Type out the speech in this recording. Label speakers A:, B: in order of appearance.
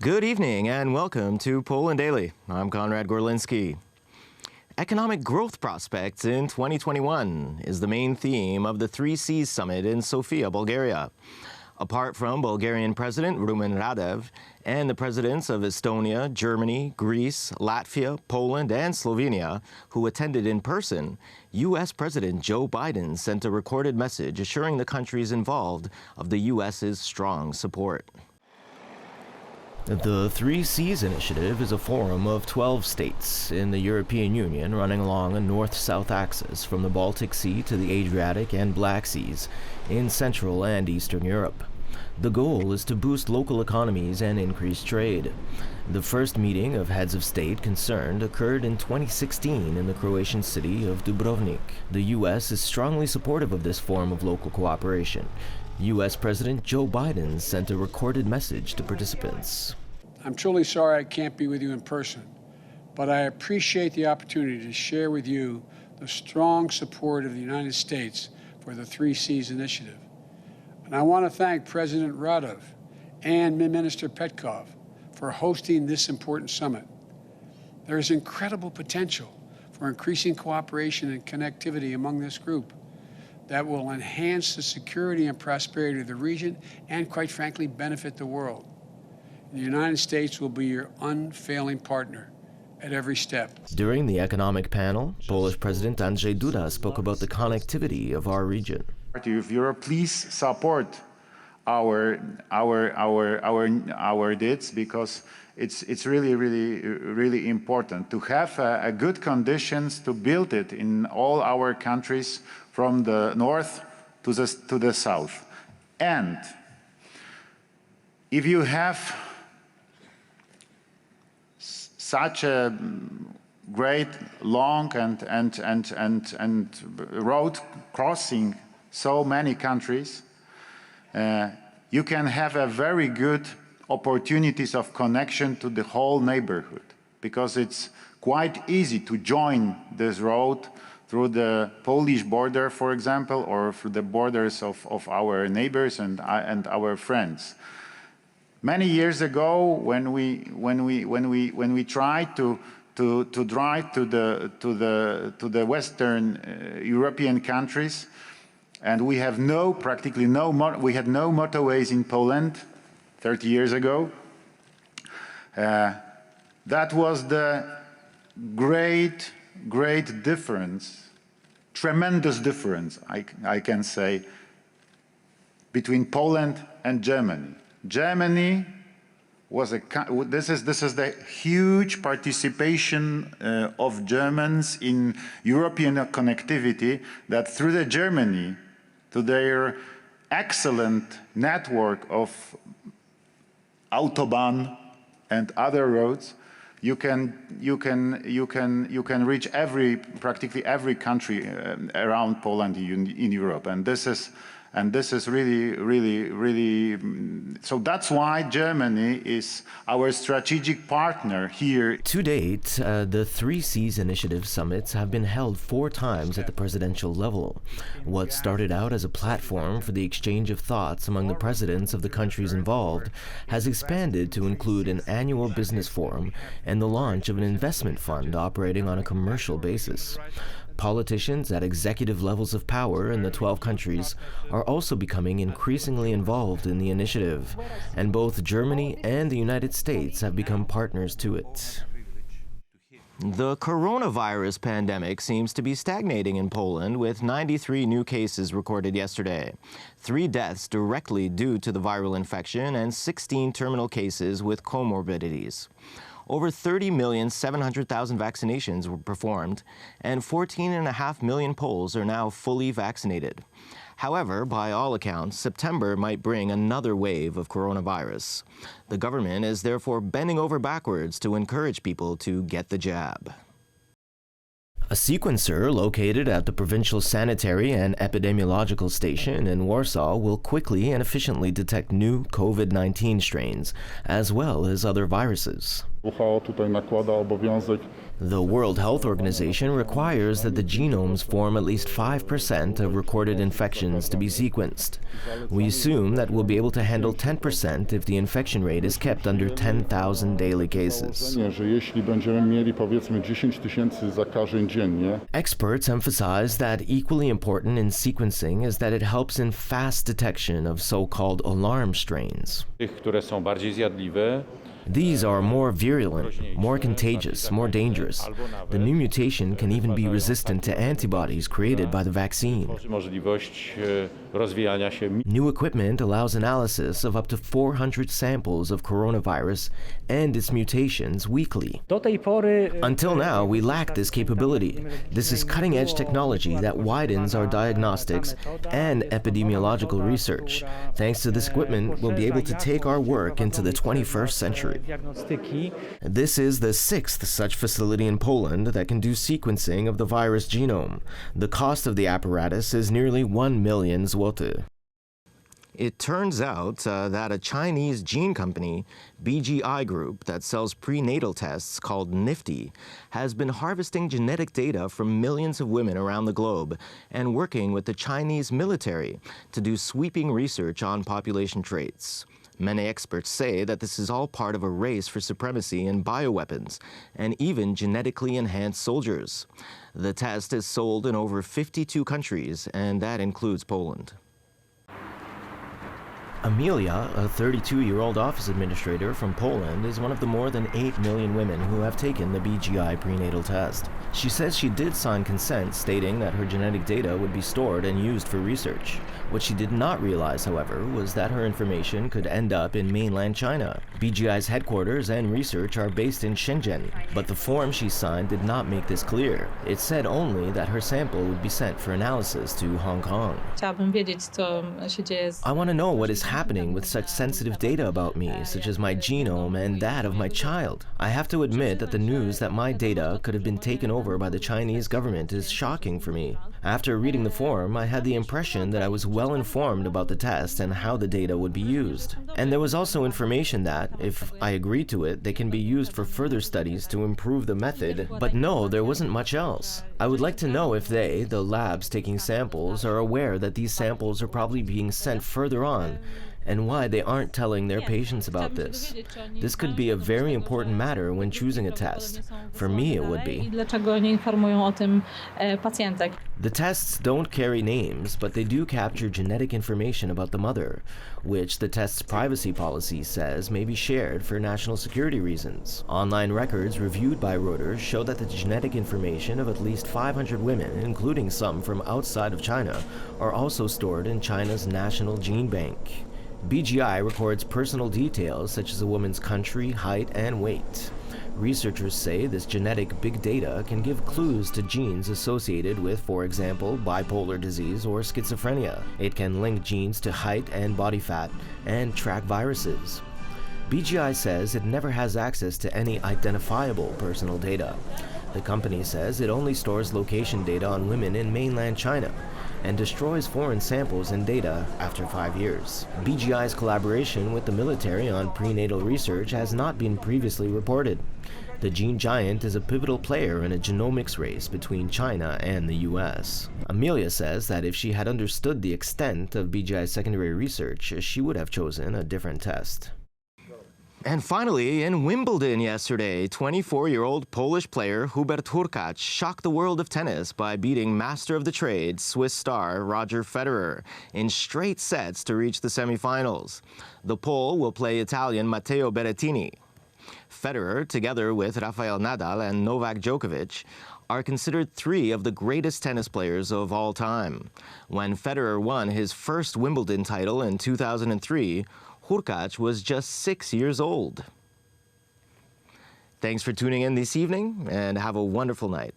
A: Good evening and welcome to Poland Daily. I'm Konrad Gorlinski. Economic growth prospects in 2021 is the main theme of the 3Cs Summit in Sofia, Bulgaria. Apart from Bulgarian President Rumen Radev and the presidents of Estonia, Germany, Greece, Latvia, Poland, and Slovenia, who attended in person, U.S. President Joe Biden sent a recorded message assuring the countries involved of the U.S.'s strong support. The 3Cs initiative is a forum of 12 states in the European Union running along a north-south axis from the Baltic Sea to the Adriatic and Black Seas in Central and Eastern Europe. The goal is to boost local economies and increase trade. The first meeting of heads of state concerned occurred in 2016 in the Croatian city of Dubrovnik. The U.S. is strongly supportive of this form of local cooperation. U.S. President Joe Biden sent a recorded message to participants.
B: I'm truly sorry I can't be with you in person, but I appreciate the opportunity to share with you the strong support of the United States for the 3Cs initiative. And I want to thank President Radev and Minister Petkov for hosting this important summit. There is incredible potential for increasing cooperation and connectivity among this group that will enhance the security and prosperity of the region and, quite frankly, benefit the world. The United States will be your unfailing partner at every step.
A: During the economic panel, Polish President Andrzej Duda spoke about the connectivity of our region.
C: Of Europe, please support our deeds, because it's really important to have a good conditions to build it in all our countries from the north to the south. And if you have such a great, long and road crossing so many countries, you can have a very good opportunities of connection to the whole neighborhood, because it's quite easy to join this road through the Polish border, for example, or through the borders of our neighbors and our friends. Many years ago, when we tried to drive to the Western European countries, and we have practically no motorways in Poland 30 years ago. That was the great difference, tremendous difference, I can say, between Poland and Germany. Germany was this is the huge participation of Germans in European connectivity, that through the Germany, to their excellent network of Autobahn and other roads, you can reach practically every country around Poland in Europe, and this is really so that's why Germany is our strategic partner here.
A: To date, the 3Cs initiative summits have been held 4 times at the presidential level. What started out as a platform for the exchange of thoughts among the presidents of the countries involved has expanded to include an annual business forum and the launch of an investment fund operating on a commercial basis. Politicians at executive levels of power in the 12 countries are also becoming increasingly involved in the initiative, and both Germany and the United States have become partners to it. The coronavirus pandemic seems to be stagnating in Poland, with 93 new cases recorded yesterday. 3 deaths directly due to the viral infection and 16 terminal cases with comorbidities. Over 30,700,000 vaccinations were performed, and 14.5 million Poles are now fully vaccinated. However, by all accounts, September might bring another wave of coronavirus. The government is therefore bending over backwards to encourage people to get the jab. A sequencer located at the Provincial Sanitary and Epidemiological Station in Warsaw will quickly and efficiently detect new COVID-19 strains, as well as other viruses.
D: WHO tutaj nakłada obowiązek.
A: The World Health Organization requires that the genomes form at least 5% of recorded infections to be sequenced. We assume that we'll be able to handle 10% if the infection rate is kept under 10,000 daily cases.
D: Że jeśli będziemy mieli powiedzmy 10 000 zakażeń dziennie.
A: Experts emphasize that equally important in sequencing is that it helps in fast detection of so-called alarm strains.
E: Tych, które są bardziej zjadliwe.
A: These are more virulent, more contagious, more dangerous. The new mutation can even be resistant to antibodies created by the vaccine.
E: Możliwość rozwijania się.
A: New equipment allows analysis of up to 400 samples of coronavirus and its mutations weekly. Until now, we lack this capability. This is cutting-edge technology that widens our diagnostics and epidemiological research. Thanks to this equipment, we'll be able to take our work into the 21st century. This is the 6th such facility in Poland that can do sequencing of the virus genome. The cost of the apparatus is nearly 1 million zloty. It turns out that a Chinese gene company, BGI Group, that sells prenatal tests called Nifty, has been harvesting genetic data from millions of women around the globe and working with the Chinese military to do sweeping research on population traits. Many experts say that this is all part of a race for supremacy in bioweapons and even genetically enhanced soldiers. The test is sold in over 52 countries, and that includes Poland. Amelia, a 32-year-old office administrator from Poland, is one of the more than 8 million women who have taken the BGI prenatal test. She says she did sign consent stating that her genetic data would be stored and used for research. What she did not realize, however, was that her information could end up in mainland China. BGI's headquarters and research are based in Shenzhen, but the form she signed did not make this clear. It said only that her sample would be sent for analysis to Hong Kong. I want to know what is happening with such sensitive data about me, such as my genome and that of my child. I have to admit that the news that my data could have been taken over by the Chinese government is shocking for me. After reading the form, I had the impression that I was well informed about the test and how the data would be used. And there was also information that, if I agreed to it, they can be used for further studies to improve the method. But no, there wasn't much else. I would like to know if they, the labs taking samples, are aware that these samples are probably being sent further on, and why they aren't telling their patients about this. This could be a very important matter when choosing a test. For me, it would be. The tests don't carry names, but they do capture genetic information about the mother, which the test's privacy policy says may be shared for national security reasons. Online records reviewed by Reuters show that the genetic information of at least 500 women, including some from outside of China, are also stored in China's National Gene Bank. BGI records personal details such as a woman's country, height, and weight. Researchers say this genetic big data can give clues to genes associated with, for example, bipolar disease or schizophrenia. It can link genes to height and body fat and track viruses. BGI says it never has access to any identifiable personal data. The company says it only stores location data on women in mainland China and destroys foreign samples and data after 5 years. BGI's collaboration with the military on prenatal research has not been previously reported. The gene giant is a pivotal player in a genomics race between China and the US. Amelia says that if she had understood the extent of BGI's secondary research, she would have chosen a different test. And finally, in Wimbledon yesterday, 24-year-old Polish player Hubert Hurkacz shocked the world of tennis by beating master of the trade Swiss star Roger Federer in straight sets to reach the semifinals. The Pole will play Italian Matteo Berrettini. Federer, together with Rafael Nadal and Novak Djokovic, are considered 3 of the greatest tennis players of all time. When Federer won his first Wimbledon title in 2003, Hurkacz was just 6 years old. Thanks for tuning in this evening, and have a wonderful night.